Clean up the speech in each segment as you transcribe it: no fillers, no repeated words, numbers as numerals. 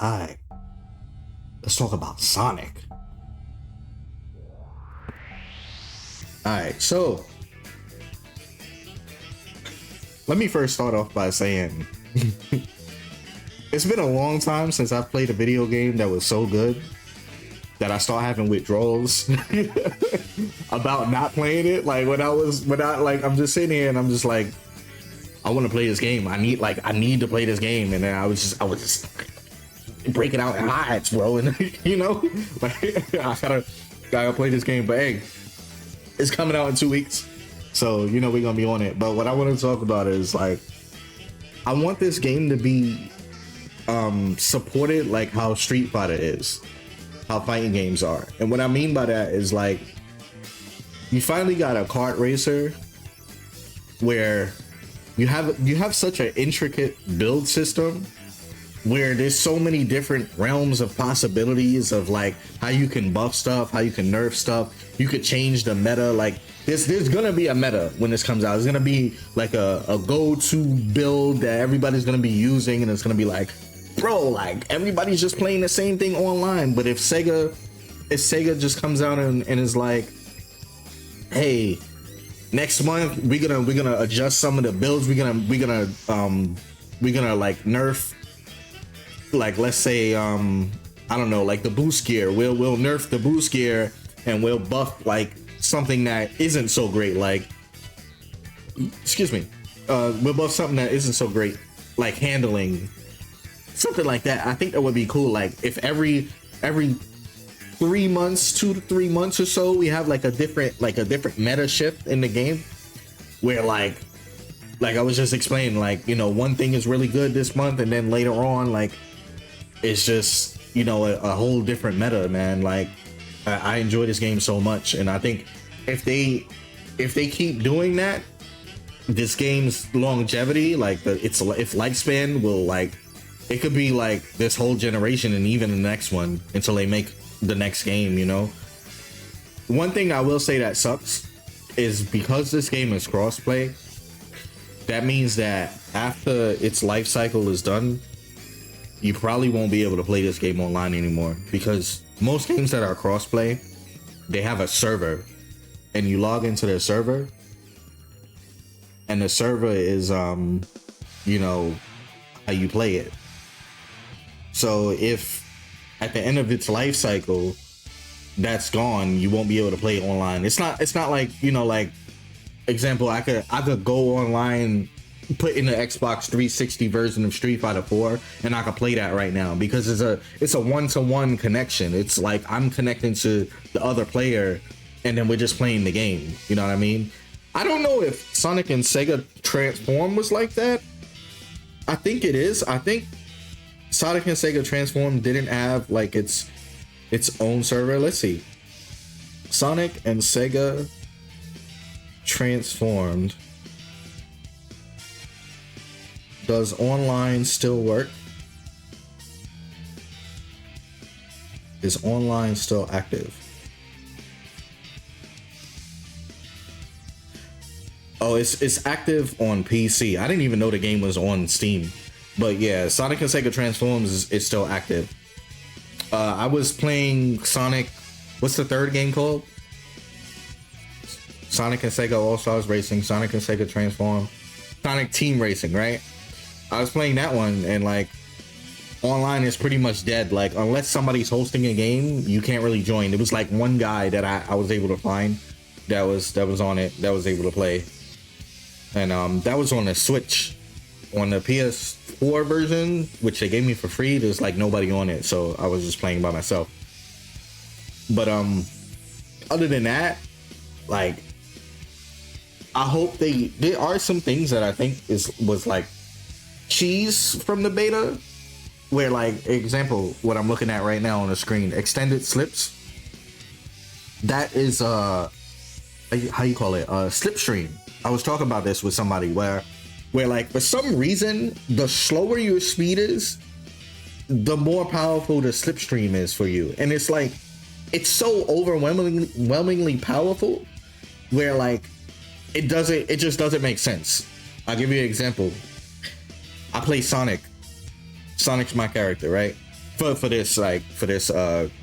Alright, let's talk about Sonic. Alright, so let me first start off by saying it's been a long time since I've played a video game that was so good that I start having withdrawals about not playing it. Like I'm just sitting here and I'm just like, I want to play this game. I need to play this game. And then I was just breaking out in hives, bro. And like I gotta play this game. But hey, it's coming out in 2 weeks. So, we're gonna be on it. But what I want to talk about is like, I want this game to be supported like how Street Fighter is, how fighting games are. And what I mean by that is like, you finally got a kart racer where you have such an intricate build system where there's so many different realms of possibilities of like how you can buff stuff, how you can nerf stuff, you could change the meta. Like there's gonna be a meta when this comes out. It's gonna be like a go-to build that everybody's gonna be using, and it's gonna be like, bro, like everybody's just playing the same thing online. But if Sega just comes out and is like, hey, next month we're gonna adjust some of the builds, we're gonna like nerf, like let's say I don't know, like the boost gear, we'll nerf the boost gear and we'll buff like something that isn't so great, like we'll buff something that isn't so great, like handling, something like that. I think that would be cool. Like if every 3 months, 2 to 3 months or so, we have like a different meta shift in the game where like I was just explaining, like, one thing is really good this month and then later on, like, it's just, a whole different meta, man. Like I enjoy this game so much, and I think if they keep doing that, this game's longevity, like its lifespan will, like, it could be like this whole generation and even the next one until they make the next game. One thing I will say that sucks is because this game is crossplay, that means that after its life cycle is done, you probably won't be able to play this game online anymore, because most games that are crossplay, they have a server and you log into their server, and the server is how you play it. So if at the end of its life cycle that's gone, you won't be able to play it online. It's not like, like example, I could go online, put in the Xbox 360 version of Street Fighter 4 and I could play that right now, because it's a one-to-one connection. It's like I'm connecting to the other player and then we're just playing the game. You know what I mean? I don't know if Sonic and Sega Transform was like that. I think it is. I think Sonic and Sega Transform didn't have like its own server. Let's see. Sonic and Sega Transformed. Does online still work? Is online still active? Oh, it's active on PC. I didn't even know the game was on Steam. But yeah, Sonic and Sega Transforms is still active. I was playing Sonic. What's the third game called? Sonic and Sega All Stars Racing, Sonic and Sega Transform, Sonic Team Racing, right? I was playing that one, and like online is pretty much dead. Like unless somebody's hosting a game, you can't really join. There was like one guy that I was able to find that was on it, that was able to play, and that was on the Switch. On the PS4 version, which they gave me for free, there's like nobody on it, so I was just playing by myself. But other than that, like I hope there are some things that I think was like cheese from the beta, where like example, what I'm looking at right now on the screen, extended slips. That is how you call it, slipstream. I was talking about this with somebody where like for some reason the slower your speed is, the more powerful the slipstream is for you. And it's like it's so overwhelmingly powerful where like it just doesn't make sense. I'll give you an example. I play Sonic. Sonic's my character, right? for this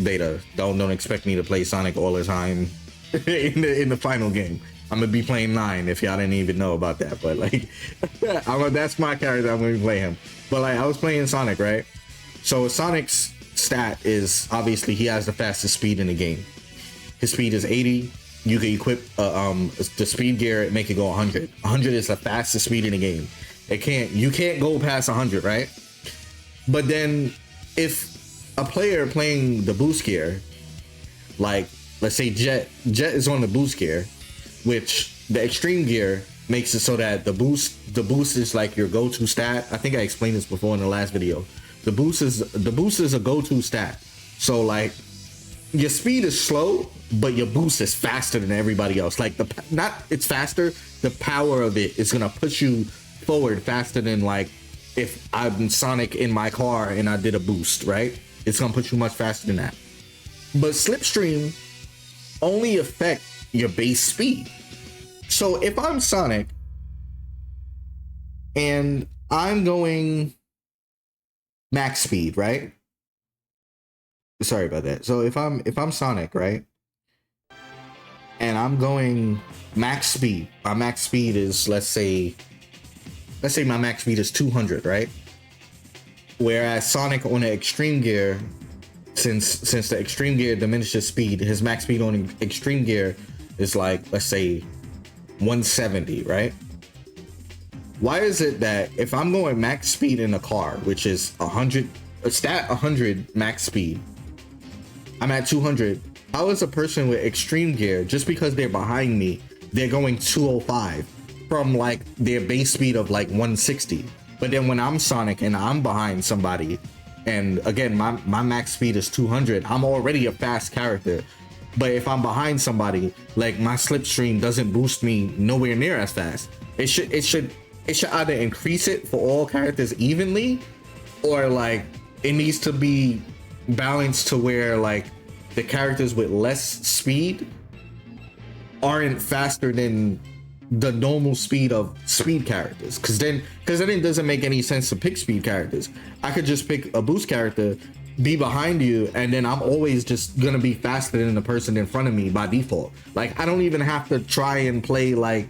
beta. Don't expect me to play Sonic all the time in the final game. I'm gonna be playing 9 if y'all didn't even know about that. But like, that's my character. I'm gonna be playing him. But like, I was playing Sonic, right? So Sonic's stat is obviously he has the fastest speed in the game. His speed is 80. You can equip the speed gear, make it go 100. 100 is the fastest speed in the game. You can't go past 100, right? But then if a player playing the boost gear, like let's say Jet is on the boost gear, which the extreme gear makes it so that the boost is like your go-to stat. I think I explained this before in the last video. The boost is a go-to stat. So like your speed is slow, but your boost is faster than everybody else. Like it's faster. The power of it is gonna push you forward faster than like if I'm Sonic in my car and I did a boost, right? It's gonna put you much faster than that. But Slipstream only affect your base speed. So if I'm Sonic and I'm going max speed, right? Sorry about that. So if I'm Sonic, right? And I'm going max speed. My max speed is let's say my max speed is 200, right? Whereas Sonic on the extreme gear, since the extreme gear diminishes speed, his max speed on extreme gear is like, let's say 170, right? Why is it that if I'm going max speed in a car, which is 100, a stat 100 max speed, I'm at 200. How is a person with extreme gear, just because they're behind me, they're going 205 from like their base speed of like 160? But then when I'm Sonic and I'm behind somebody, and again, my max speed is 200, I'm already a fast character. But if I'm behind somebody, like my slipstream doesn't boost me nowhere near as fast. It should either increase it for all characters evenly, or like it needs to be balanced to where like the characters with less speed aren't faster than the normal speed of speed characters, because then it doesn't make any sense to pick speed characters. I could just pick a boost character, be behind you, and then I'm always just gonna be faster than the person in front of me by default. Like I don't even have to try and play like,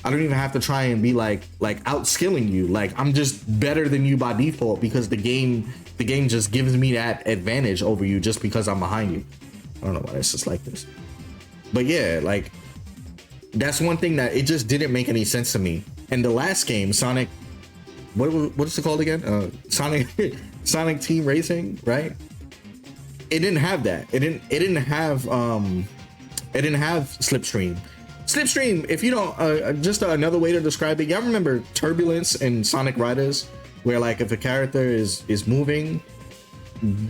I don't even have to try and be like outskilling you. Like I'm just better than you by default, because the game just gives me that advantage over you just because I'm behind you. I don't know why it's just like this, but yeah, like that's one thing that it just didn't make any sense to me. And the last game, Sonic, what is it called again? Sonic Team Racing, right? It didn't have that. It didn't have Slipstream. Slipstream, if you don't, just another way to describe it, y'all remember Turbulence in Sonic Riders, where like if a character is moving,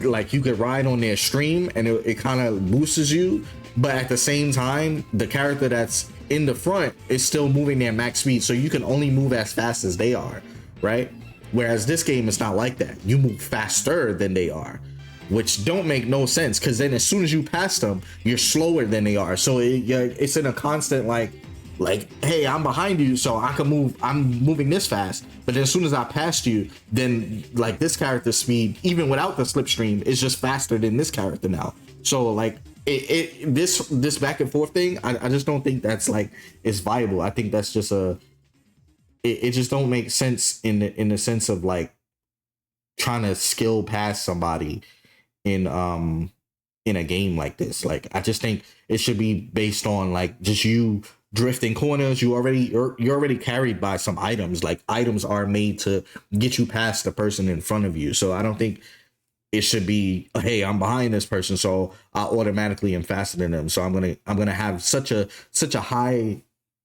like you could ride on their stream and it kind of boosts you, but at the same time the character that's in the front is still moving their max speed, so you can only move as fast as they are, right? Whereas this game is not like that. You move faster than they are, which don't make no sense, because then as soon as you pass them, you're slower than they are. So it's in a constant like, hey, I'm behind you, so I can move. I'm moving this fast, but then as soon as I passed you, then like this character's speed, even without the slipstream, is just faster than this character now. So like this back and forth thing, I just don't think that's like it's viable. I think that's just it just don't make sense in the sense of like trying to skill past somebody in a game like this. Like I just think it should be based on like just you drifting corners. You're already carried by some items. Like items are made to get you past the person in front of you. So I don't think it should be, hey, I'm behind this person, so I automatically am faster than them, so I'm gonna have such a high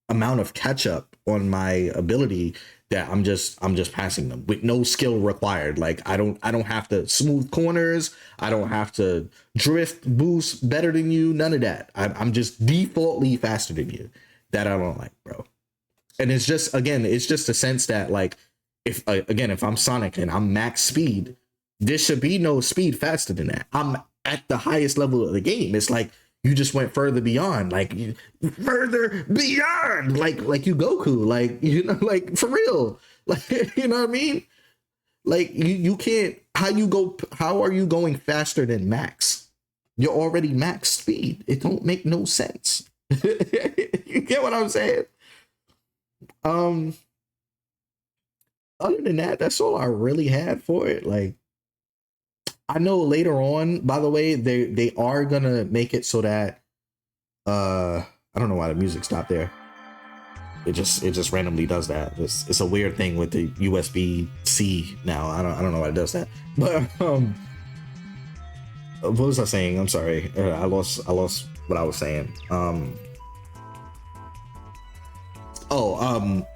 amount of catch up on my ability that I'm just passing them with no skill required. Like I don't have to smooth corners, I don't have to drift, boost better than you, none of that. I'm just defaultly faster than you. That I don't like, bro. And it's just a sense that like if I'm Sonic and I'm max speed, there should be no speed faster than that. I'm at the highest level of the game. It's like you just went further beyond, like you Goku, like, you know, like for real, like, you know what I mean? Like you can't, how are you going faster than max? You're already max speed. It don't make no sense. You get what I'm saying? Um, Other than that, that's all I really had for it. Like, I know later on, by the way, they are gonna make it so that I don't know why the music stopped there. It just randomly does that. It's a weird thing with the USB C now. I don't know why it does that. But what was I saying? I'm sorry. I lost what I was saying.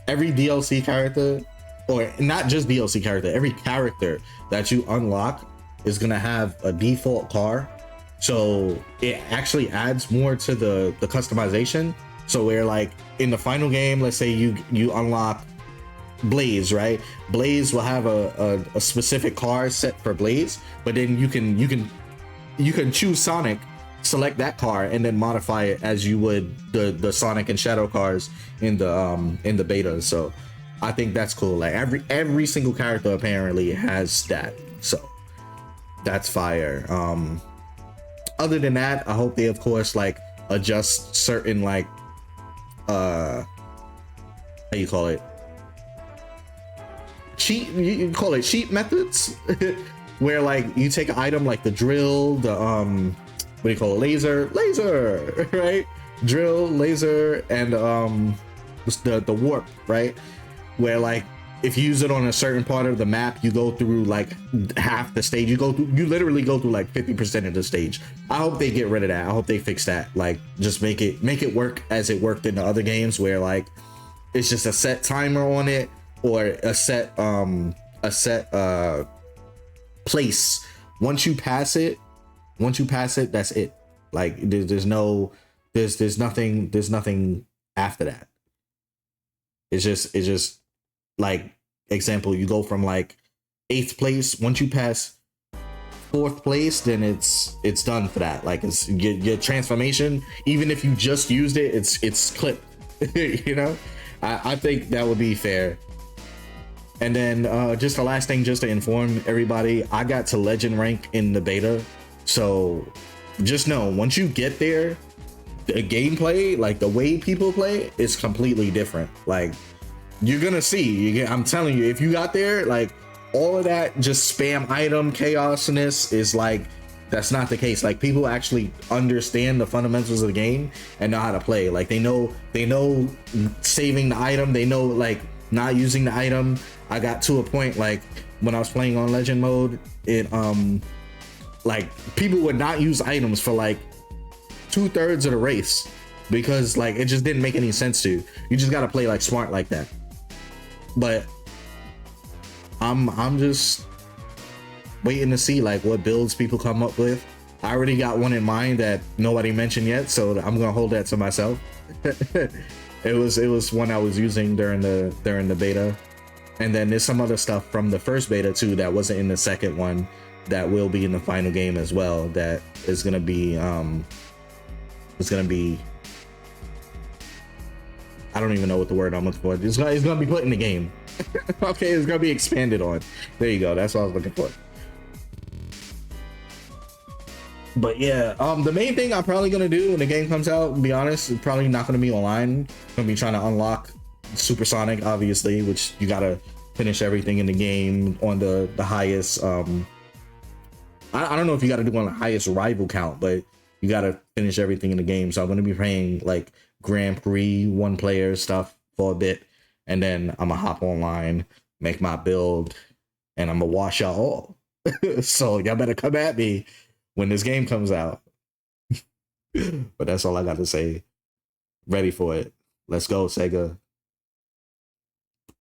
Every DLC character, or not just DLC character, every character that you unlock is gonna have a default car. So it actually adds more to the customization. So where, like, in the final game, let's say you unlock Blaze, right? Blaze will have a specific car set for Blaze, but then you can choose Sonic, select that car, and then modify it as you would the Sonic and Shadow cars in the beta. So I think that's cool. Like, every single character apparently has that. So that's fire. Other than that, I hope they, of course, like, adjust certain, like, how you call it, you call it cheat methods. Where, like, you take an item like the drill, the what do you call it, laser, right? Drill, laser, and the warp, right? Where, like, if you use it on a certain part of the map, you go through like half the stage. You literally go through like 50% of the stage. I hope they get rid of that. I hope they fix that. Like, just make it work as it worked in the other games, where, like, it's just a set timer on it, or a set place. Once you pass it, that's it. Like, there's nothing after that. It's just like, example, you go from like 8th place. Once you pass 4th place, then it's done for that. Like, it's your transformation, even if you just used it, it's clipped. You know, I think that would be fair. And then just the last thing, just to inform everybody, I got to legend rank in the beta. So just know, once you get there, the gameplay, like the way people play, is completely different. Like, you're gonna see, I'm telling you, if you got there, like, all of that just spam item chaosness is like, that's not the case. Like, people actually understand the fundamentals of the game and know how to play. Like, they know saving the item, they know, like, not using the item. I got to a point, like, when I was playing on legend mode, it like, people would not use items for like 2/3 of the race, because, like, it just didn't make any sense to you. You just got to play like smart like that. But I'm just waiting to see, like, what builds people come up with. I already got one in mind that nobody mentioned yet, so I'm gonna hold that to myself. It was one I was using during the beta, and then there's some other stuff from the first beta too that wasn't in the second one that will be in the final game as well. That is gonna be I don't even know what the word I'm looking for. It's gonna be put in the game. Okay, it's gonna be expanded on. There you go. That's what I was looking for. But yeah, the main thing I'm probably gonna do when the game comes out, to be honest, it's probably not gonna be online. I'm gonna be trying to unlock Supersonic, obviously, which you gotta finish everything in the game on the highest. I don't know if you gotta do on the highest rival count, but you gotta finish everything in the game. So I'm gonna be playing like Grand Prix 1-player stuff for a bit, and then I'm gonna hop online, make my build, and I'm gonna wash y'all all. So y'all better come at me when this game comes out. But that's all I got to say. Ready for it. Let's go, Sega.